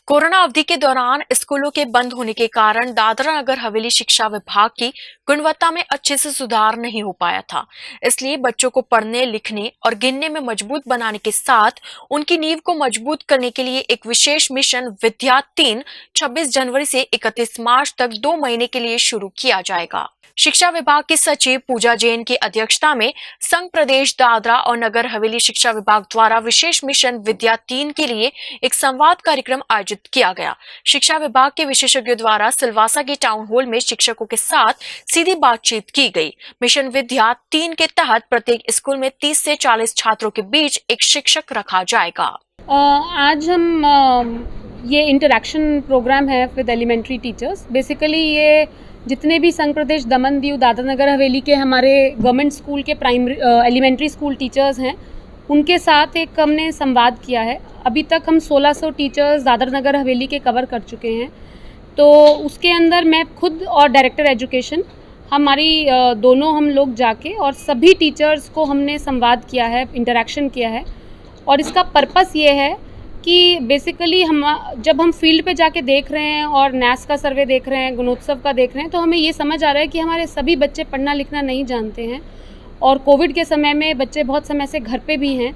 Corona अवधि के दौरान स्कूलों के बंद होने के कारण दादरा नगर हवेली शिक्षा विभाग की गुणवत्ता में अच्छे से सुधार नहीं हो पाया था। इसलिए बच्चों को पढ़ने, लिखने और गिनने में मजबूत बनाने के साथ उनकी नींव को मजबूत करने के लिए एक विशेष मिशन विद्या 3 26 जनवरी से 31 मार्च तक 2 महीने के लिए शुरू किया जाएगा। शिक्षा विभाग की सचिव पूजा जैन की अध्यक्षता में संघ प्रदेश दादरा और नगर हवेली शिक्षा विभाग द्वारा विशेष मिशन विद्या 3 के लिए एक संवाद कार्यक्रम आयोजित किया गया। शिक्षा विभाग के विशेषज्ञों द्वारा सिलवासा के टाउन हॉल में शिक्षकों के साथ सीधी बातचीत की गई। मिशन विद्या 3 के तहत प्रत्येक स्कूल में 30 से 40 छात्रों के बीच एक शिक्षक रखा जाएगा। आज हम ये इंटरेक्शन प्रोग्राम है विद एलिमेंट्री टीचर्स। बेसिकली ये जितने भी संघ प्रदेश दमन दीव दादरा नगर हवेली के हमारे गवर्नमेंट स्कूल के प्राइमरी एलिमेंट्री स्कूल टीचर्स हैं, उनके साथ एक हमने संवाद किया है। अभी तक हम 1600 टीचर्स दादरा नगर हवेली के कवर कर चुके हैं। तो उसके अंदर मैं खुद और डायरेक्टर एजुकेशन हमारी दोनों हम लोग जाके और सभी टीचर्स को हमने संवाद किया है, इंटरेक्शन किया है। और इसका पर्पस ये है कि बेसिकली जब हम फील्ड पे जाके देख रहे हैं और नैस का सर्वे देख रहे हैं, गुणोत्सव का देख रहे हैं, तो हमें ये समझ आ रहा है कि हमारे सभी बच्चे पढ़ना लिखना नहीं जानते हैं और कोविड के समय में बच्चे बहुत समय से घर पे भी हैं।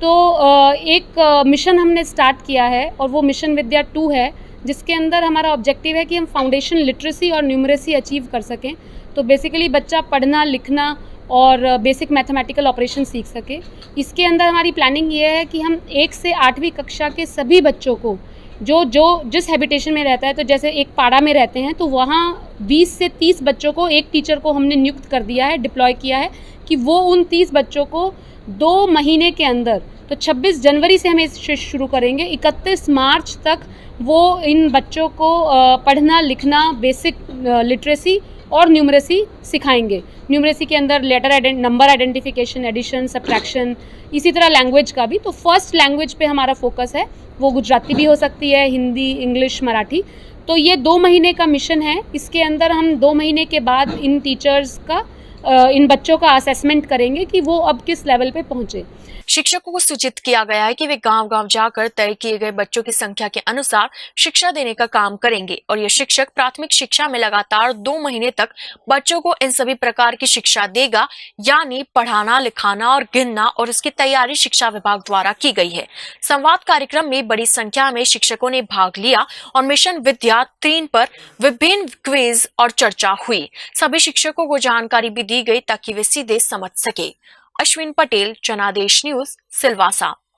तो एक मिशन हमने स्टार्ट किया है और वो मिशन विद्या 2 है, जिसके अंदर हमारा ऑब्जेक्टिव है कि हम फाउंडेशन लिटरेसी और न्यूमरेसी अचीव कर सकें। तो बेसिकली बच्चा पढ़ना लिखना और बेसिक मैथमेटिकल ऑपरेशन सीख सके। इसके अंदर हमारी प्लानिंग ये है कि हम 1 से 8वीं कक्षा के सभी बच्चों को जो जिस हैबिटेशन में रहता है, तो जैसे एक पाड़ा में रहते हैं तो वहाँ 20 से 30 बच्चों को एक टीचर को हमने नियुक्त कर दिया है, डिप्लॉय किया है कि वो उन 30 बच्चों को 2 महीने के अंदर, तो 26 जनवरी से हम इस शुरू करेंगे, 31 मार्च तक वो इन बच्चों को पढ़ना लिखना, बेसिक लिटरेसी और न्यूमरेसी सिखाएंगे। न्यूमरेसी के अंदर नंबर आइडेंटिफिकेशन, एडिशन, सब्ट्रैक्शन, इसी तरह लैंग्वेज का भी। तो फर्स्ट लैंग्वेज पे हमारा फोकस है, वो गुजराती भी हो सकती है, हिंदी, इंग्लिश, मराठी। तो ये 2 महीने का मिशन है। इसके अंदर हम 2 महीने के बाद इन टीचर्स का इन बच्चों का असेसमेंट करेंगे कि वो अब किस लेवल पे पहुंचे। शिक्षकों को सूचित किया गया है कि वे गांव-गांव जाकर तय किए गए बच्चों की संख्या के अनुसार शिक्षा देने का काम करेंगे और ये शिक्षक प्राथमिक शिक्षा में लगातार 2 महीने तक बच्चों को इन सभी प्रकार की शिक्षा देगा, यानी पढ़ाना, लिखाना और गिनना, और इसकी तैयारी शिक्षा विभाग द्वारा की गई है। संवाद कार्यक्रम में बड़ी संख्या में शिक्षकों ने भाग लिया और मिशन विद्या 3 पर विभिन्न क्विज और चर्चा हुई। सभी शिक्षकों को जानकारी भी दी गई ताकि वे सीधे समझ सके। अश्विन पटेल, जनादेश न्यूज, सिलवासा।